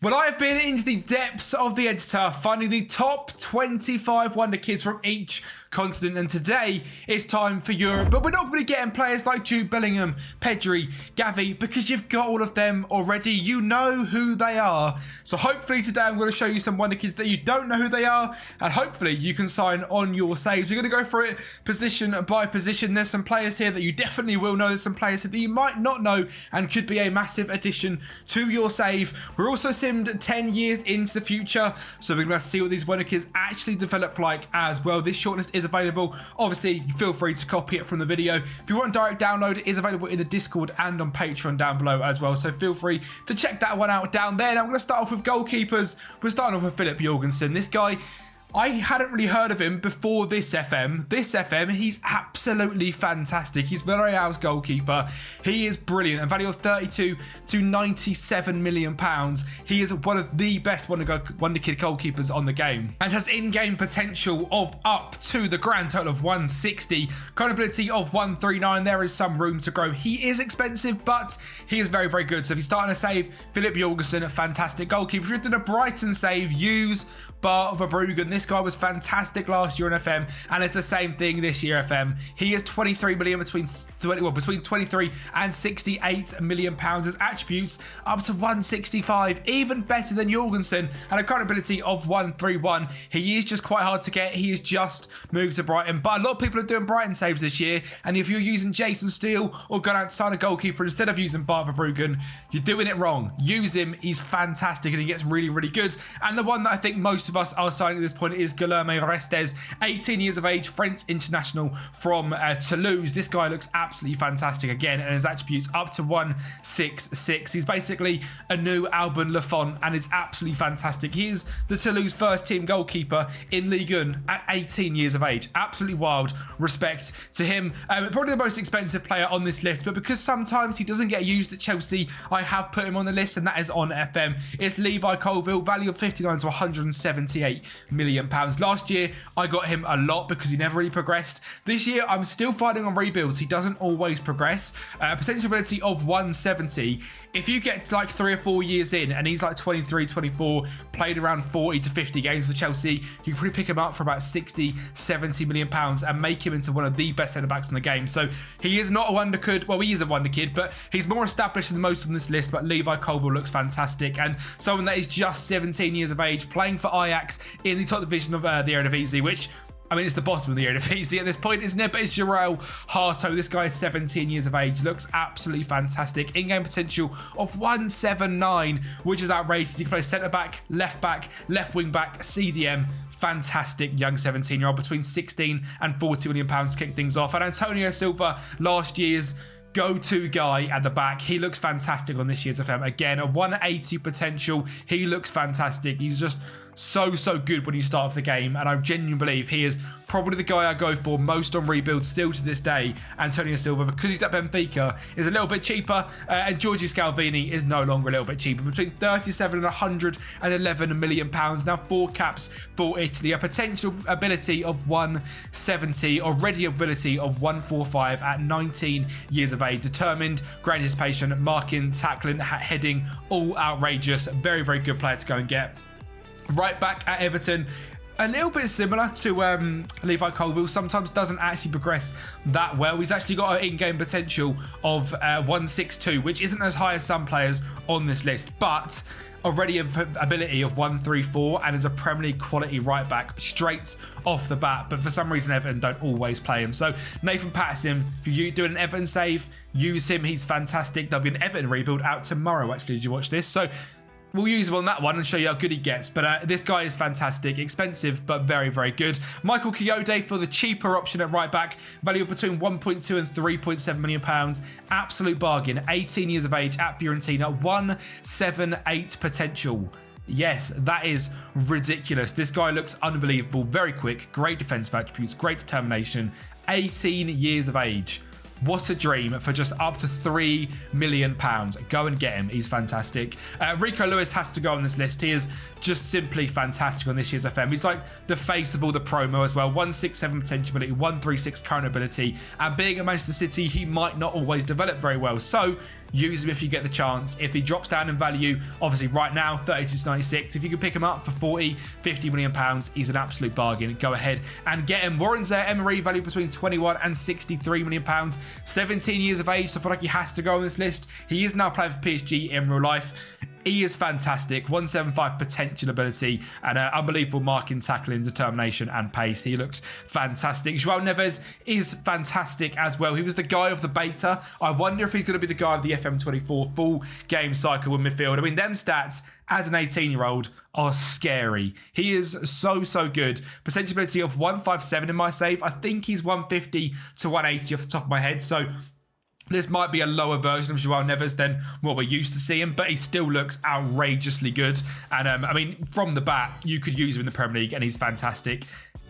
Well, I have been into the depths of the editor, finding the top 25 Wonderkids from each continent, and today it's time for Europe. But we're not going to be getting players like Jude Bellingham, Pedri, Gavi, because you've got all of them already. You know who they are. So hopefully today I'm going to show you some Wonderkids that you don't know who they are, and hopefully you can sign on your saves. We're going to go through it position by position. There's some players here that you definitely will know. There's some players here that you might not know and could be a massive addition to your save. We're also 10 years into the future, so we're going to have to see what these Wonderkids actually develop like as well. This shortlist is available. Obviously, feel free to copy it from the video. If you want direct download, it is available in the Discord and on Patreon down below as well, so feel free to check that one out down there. Now, I'm going to start off with goalkeepers. We're starting off with Philip Jorgensen. This guy, I hadn't really heard of him before this FM. This FM, he's absolutely fantastic. He's Villarreal's goalkeeper. He is brilliant. A value of 32 to 97 million pounds. He is one of the best Wonderkid goalkeepers on the game and has in-game potential of up to the grand total of 160. Current ability of 139. There is some room to grow. He is expensive, but he is very, very good. So if you're starting to save Philip Jorgensen, a fantastic goalkeeper. If you're doing a Brighton save, use Bart Verbruggen. This guy was fantastic last year in FM, and it's the same thing this year FM. He is 23 million between 23 and 68 million pounds. His attributes up to 165, even better than Jorgensen, and a current ability of 131. He is just quite hard to get. He is just moved to Brighton, but a lot of people are doing Brighton saves this year, and if you're using Jason Steele or going out to sign a goalkeeper instead of using Bart Verbruggen, you're doing it wrong. Use him. He's fantastic, and he gets really, really good. And the one that I think most of us are signing at this point is Guilherme Restes, 18 years of age, French international from Toulouse. This guy looks absolutely fantastic again, and his attributes up to 166. He's basically a new Alban Lafont, and is absolutely fantastic. He is the Toulouse first team goalkeeper in Ligue 1 at 18 years of age. Absolutely wild. Respect to him. Probably the most expensive player on this list, but because sometimes he doesn't get used at Chelsea, I have put him on the list, and that is on FM. It's Levi Colville, value of 59 to 178 million pounds. Last year, I got him a lot because he never really progressed. This year, I'm still fighting on rebuilds. He doesn't always progress. Potential ability of 170. If you get to like 3 or 4 years in and he's like 23, 24, played around 40 to 50 games for Chelsea, you can probably pick him up for about 60, 70 million pounds and make him into one of the best centre-backs in the game. So he is not a Wonderkid. Well, he is a Wonderkid, but he's more established than most on this list. But Levi Colville looks fantastic, and someone that is just 17 years of age, playing for Ajax in the top division of the Eredivisie, which, I mean, it's the bottom of the Eredivisie at this point, isn't it? But it's Jarell Harto. This guy is 17 years of age. Looks absolutely fantastic. In-game potential of 179, which is outrageous. He can play centre-back, left wing-back, CDM. Fantastic young 17-year-old between 16 and 40 million pounds to kick things off. And Antonio Silva, last year's go-to guy at the back. He looks fantastic on this year's FM. Again, a 180 potential. He looks fantastic. He's just so good when you start off the game, and I genuinely believe he is probably the guy I go for most on rebuild still to this day. Antonio Silva, because he's at Benfica, is a little bit cheaper, and Giorgio Scalvini is no longer a little bit cheaper, between 37 and 111 million pounds. Now 4 caps for Italy, a potential ability of 170, already ability of 145 at 19 years of age. Determined, great anticipation, marking, tackling, heading, all outrageous. Very good player to go and get. Right back at Everton, a little bit similar to Levi Colville, sometimes doesn't actually progress that well. He's actually got an in-game potential of 162, which isn't as high as some players on this list, but already an ability of 134 and is a Premier League quality right back straight off the bat. But for some reason, Everton don't always play him. So Nathan Patterson, if you're doing an Everton save, use him. He's fantastic. There'll be an Everton rebuild out tomorrow, actually, as you watch this. So we'll use him on that one and show you how good he gets. But this guy is fantastic. Expensive, but very good. Michael Kiyode for the cheaper option at right back. Value of between 1.2 and 3.7 million pounds. Absolute bargain. 18 years of age at Fiorentina. 178 potential. Yes, that is ridiculous. This guy looks unbelievable. Very quick. Great defensive attributes. Great determination. 18 years of age. What a dream for just up to £3 million. Go and get him. He's fantastic. Rico Lewis has to go on this list. He is just simply fantastic on this year's FM. He's like the face of all the promo as well. 167 potential ability, 136 current ability. And being at Manchester City, he might not always develop very well. So use him if you get the chance. If he drops down in value, obviously right now 32.96, if you can pick him up for 40, 50 million pounds, he's an absolute bargain. Go ahead and get him. Warren's there, Emery, value between 21 and 63 million pounds, 17 years of age, so I feel like he has to go on this list. He is now playing for PSG in real life. He is fantastic. 175 potential ability and unbelievable marking, tackling, determination and pace. He looks fantastic. João Neves is fantastic as well. He was the guy of the beta. I wonder if he's going to be the guy of the FM24 full game cycle with midfield. I mean, them stats as an 18-year-old are scary. He is so good. Potential ability of 157 in my save. I think he's 150 to 180 off the top of my head. So this might be a lower version of João Neves than what we're used to seeing, but he still looks outrageously good. And I mean, from the bat, you could use him in the Premier League and he's fantastic.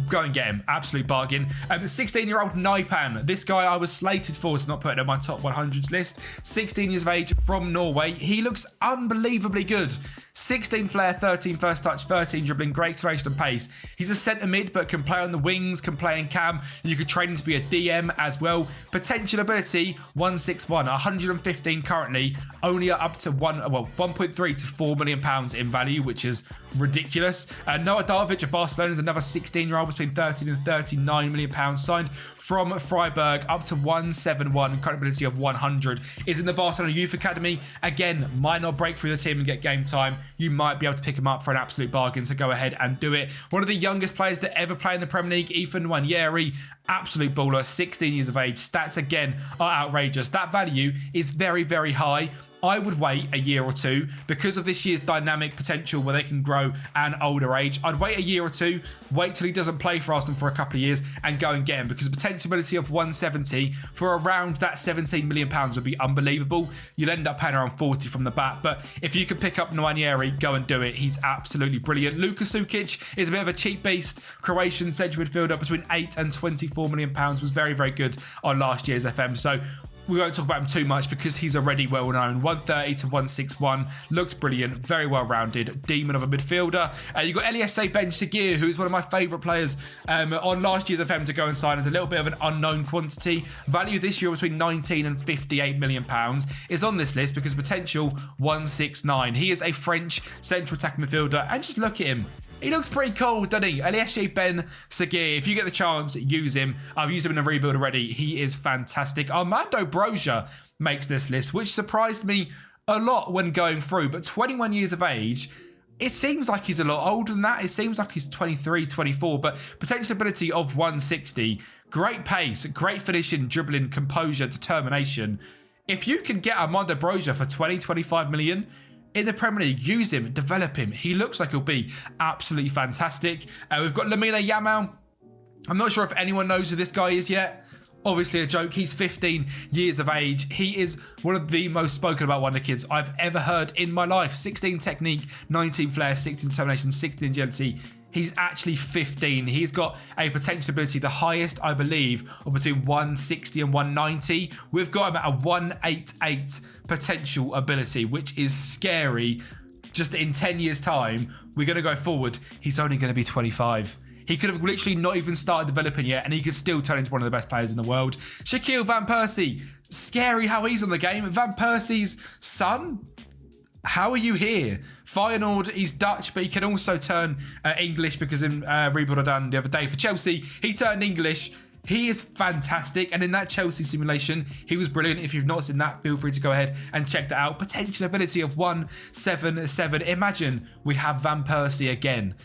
Go and get him. Absolute bargain. 16-year-old Naipan. This guy I was slated for to not put it on my top 100s list. 16 years of age from Norway. He looks unbelievably good. 16 flair, 13 first touch, 13 dribbling, great acceleration and pace. He's a centre mid, but can play on the wings, can play in cam. You could train him to be a DM as well. Potential ability, 161, 115 currently, only up to 1.3 to 4 million pounds in value, which is ridiculous. Noah Darvic of Barcelona is another 16-year-old between 13 and 39 million pounds, signed from Freiburg, up to 171, credibility of 100. Is in the Barcelona Youth Academy. Again, might not break through the team and get game time. You might be able to pick him up for an absolute bargain, so go ahead and do it. One of the youngest players to ever play in the Premier League, Ethan Nwaneri, absolute baller, 16 years of age. Stats again are outrageous. That value is very high. I would wait a year or two because of this year's dynamic potential where they can grow at an older age. I'd wait a year or two, wait till he doesn't play for Arsenal for a couple of years and go and get him, because the potentiality of 170 for around that 17 million pounds would be unbelievable. You'll end up paying around 40 from the bat, but if you can pick up Nwaneri, go and do it. He's absolutely brilliant. Luka Sukic is a bit of a cheap beast. Croatian central midfielder between 8 and 24 million pounds, was very good on last year's FM. So we won't talk about him too much because he's already well known. 130 to 161, looks brilliant, very well rounded, demon of a midfielder. You've got Eliasse Ben Shaqir, who is one of my favourite players on last year's FM to go and sign as a little bit of an unknown quantity. Value this year between 19 and 58 million pounds is on this list because potential 169. He is a French central attack midfielder, and just look at him. He looks pretty cool, doesn't he? Eliasse Ben Shaqir, if you get the chance, use him. I've used him in a rebuild already. He is fantastic. Armando Broja makes this list, which surprised me a lot when going through. But 21 years of age, it seems like he's a lot older than that. It seems like he's 23, 24, but potential ability of 160. Great pace, great finishing, dribbling, composure, determination. If you can get Armando Broja for 20, 25 million, in the Premier League, use him, develop him. He looks like he'll be absolutely fantastic. We've got Lamine Yamal. I'm not sure if anyone knows who this guy is yet. Obviously a joke. He's 15 years of age. He is one of the most spoken about Wonderkids I've ever heard in my life. 16 technique, 19 flair, 16 determination, 16 agility. He's actually 15. He's got a potential ability, the highest, I believe, of between 160 and 190. We've got him at a 188 potential ability, which is scary. Just in 10 years' time, we're going to go forward. He's only going to be 25. He could have literally not even started developing yet, and he could still turn into one of the best players in the world. Shaquille Van Persie. Scary how he's on the game. Van Persie's son? How are you here? Feyenoord, he's Dutch, but he can also turn English because in rebuild I done the other day for Chelsea, he turned English. He is fantastic, and in that Chelsea simulation, he was brilliant. If you've not seen that, feel free to go ahead and check that out. Potential ability of 177. Imagine we have Van Persie again.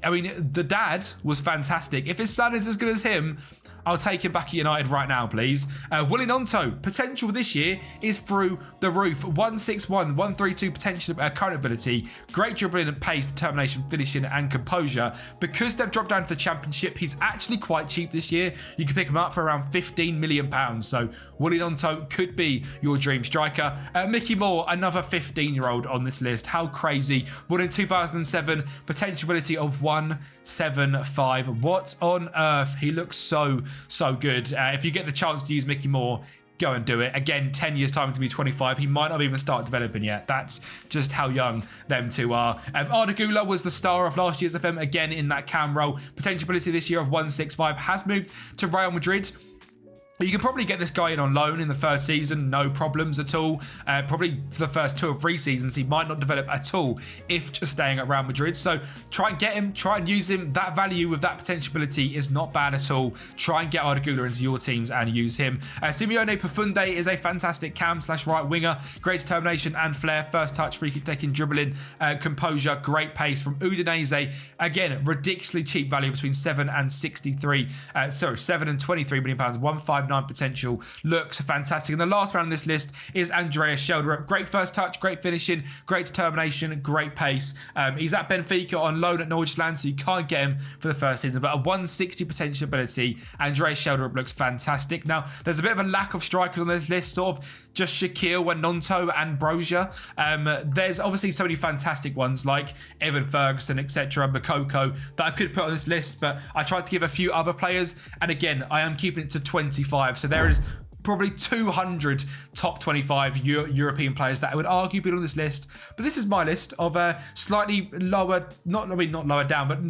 I mean, the dad was fantastic. If his son is as good as him, I'll take him back at United right now, please. Willy Gnonto, potential this year is through the roof. 161, 132 potential current ability. Great dribbling and pace, determination, finishing and composure. Because they've dropped down to the Championship, he's actually quite cheap this year. You can pick him up for around £15 million. So Willy Gnonto could be your dream striker. Mickey Moore, another 15-year-old on this list. How crazy. Born in 2007, potential ability of 175. What on earth? He looks so good. If you get the chance to use Mickey Moore, go and do it. Again, 10 years time to be 25. He might not even start developing yet. That's just how young them two are. Arda Güler was the star of last year's FM, again in that cam role. Potential ability this year of 165. Has moved to Real Madrid. You can probably get this guy in on loan in the first season, no problems at all. Probably for the first 2 or 3 seasons, he might not develop at all if just staying at Real Madrid. So try and get him, try and use him. That value with that potential ability is not bad at all. Try and get Arda Güler into your teams and use him. Simeone Profunde is a fantastic cam/right winger. Great determination and flair. First touch, free kick taking, dribbling, composure, great pace from Udinese. Again, ridiculously cheap value between 7 and 23 million pounds. 159 potential, looks fantastic. And the last round on this list is Andreas Schelderup. Great first touch, great finishing, great determination, great pace. He's at Benfica on loan at Norwich Land, so you can't get him for the first season, but a 160 potential ability. Andreas Schelderup looks fantastic. Now, there's a bit of a lack of strikers on this list, sort of just Shaquille and Nonto and Broja. There's obviously so many fantastic ones like Evan Ferguson, etc., Makoko, that I could put on this list, but I tried to give a few other players, and again, I am keeping it to 25. So there is probably 200 top 25 European players that I would argue be on this list. But this is my list of slightly lower, not lower down, but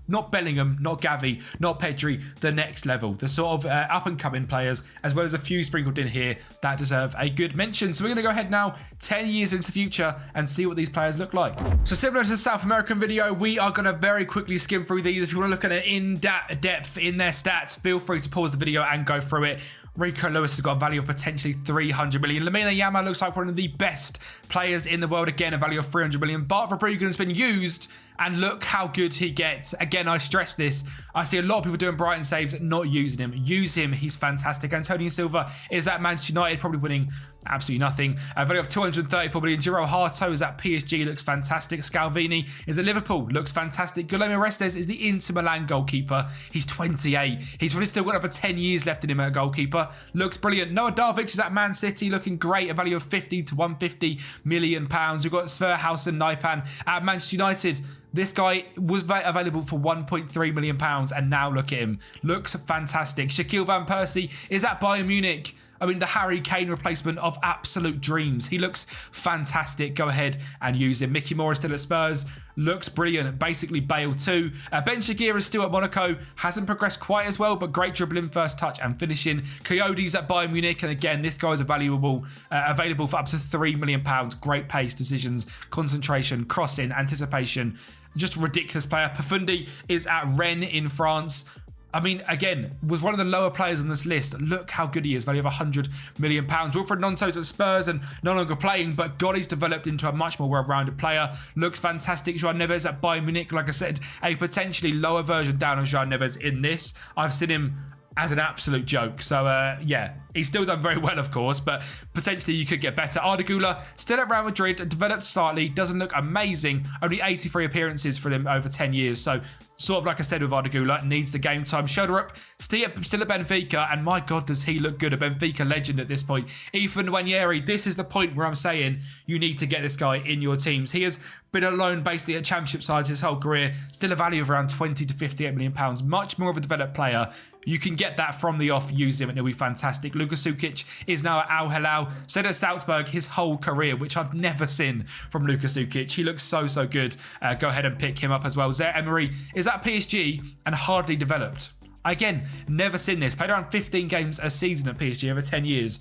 not Bellingham, not Gavi, not Pedri, the next level. The sort of up-and-coming players, as well as a few sprinkled in here that deserve a good mention. So we're going to go ahead now, 10 years into the future, and see what these players look like. So similar to the South American video, we are going to very quickly skim through these. If you want to look at it in depth in their stats, feel free to pause the video and go through it. Rico Lewis has got a value of potentially 300 million. Lamine Yamal looks like one of the best players in the world. Again, a value of 300 million. Bart Verbruggen has been used, and look how good he gets. Again, I stress this. I see a lot of people doing Brighton saves, not using him. Use him. He's fantastic. Antonio Silva is at Manchester United, probably winning absolutely nothing. A value of 234 million. Giro Harto is at PSG, looks fantastic. Scalvini is at Liverpool, looks fantastic. Guillermo Restes is the Inter Milan goalkeeper. He's 28. He's really still got over 10 years left in him at a goalkeeper. Looks brilliant. Noah Darvic is at Man City, looking great. A value of 50 to 150 million pounds. We've got Sverhausen Naipan at Manchester United. This guy was available for 1.3 million pounds, and now look at him. Looks fantastic. Shaquille Van Persie is at Bayern Munich. I mean, the Harry Kane replacement of absolute dreams. He looks fantastic. Go ahead and use him. Mickey Moore is still at Spurs. Looks brilliant. Basically, Bale too. Ben Shaqiri is still at Monaco. Hasn't progressed quite as well, but great dribbling, first touch and finishing. Coyotes at Bayern Munich. And again, this guy is available for up to £3 million. Great pace, decisions, concentration, crossing, anticipation. Just a ridiculous player. Profundi is at Rennes in France. I mean, again, was one of the lower players on this list. Look how good he is. Value of £100 million. Wilfred Nonto's at Spurs and no longer playing, but God, he's developed into a much more well-rounded player. Looks fantastic. João Neves at Bayern Munich. Like I said, a potentially lower version down of João Neves in this. I've seen him as an absolute joke. So, yeah, he's still done very well, of course, but potentially you could get better. Arda Güler, still at Real Madrid, developed slightly, doesn't look amazing. Only 83 appearances for him over 10 years. So, sort of like I said with Arda Güler, needs the game time. Schelderup, still at Benfica, and my God, does he look good. A Benfica legend at this point. Ethan Nwaneri, this is the point where I'm saying you need to get this guy in your teams. He has been alone basically at championship sides his whole career. Still a value of around 20 to 58 million pounds. Much more of a developed player. You can get that from the off, use him, and he'll be fantastic. Luka Sukic is now at Al Hilal. Stayed at Salzburg his whole career, which I've never seen from Luka Sukic. He looks so good. Go ahead and pick him up as well. Zaire Emery is at PSG and hardly developed. Again, never seen this. Played around 15 games a season at PSG over 10 years.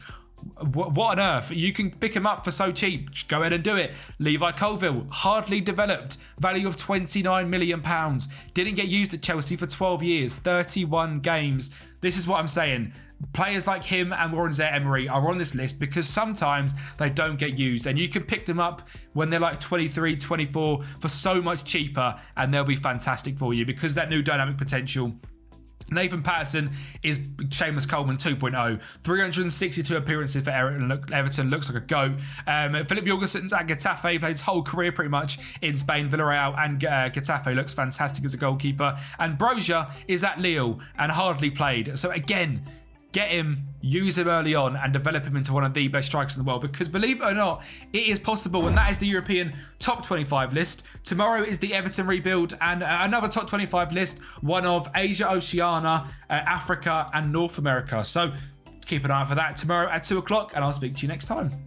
What on earth? You can pick him up for so cheap. Just go ahead and do it. Levi Colville, hardly developed. Value of £29 million. Didn't get used at Chelsea for 12 years. 31 games. This is what I'm saying. Players like him and Warren Zaire Emery are on this list because sometimes they don't get used, and you can pick them up when they're like 23, 24 for so much cheaper, and they'll be fantastic for you because that new dynamic potential. Nathan Patterson is Seamus Coleman 2.0. 362 appearances for Everton. Looks like a goat. Philip Jorgensen's at Getafe. Played his whole career pretty much in Spain. Villarreal and Getafe. Looks fantastic as a goalkeeper. And Broja is at Lille and hardly played. So again, get him, use him early on, and develop him into one of the best strikers in the world. Because believe it or not, it is possible, and that is the European top 25 list. Tomorrow is the Everton rebuild, and another top 25 list, one of Asia, Oceania, Africa, and North America. So keep an eye out for that tomorrow at 2 o'clock, and I'll speak to you next time.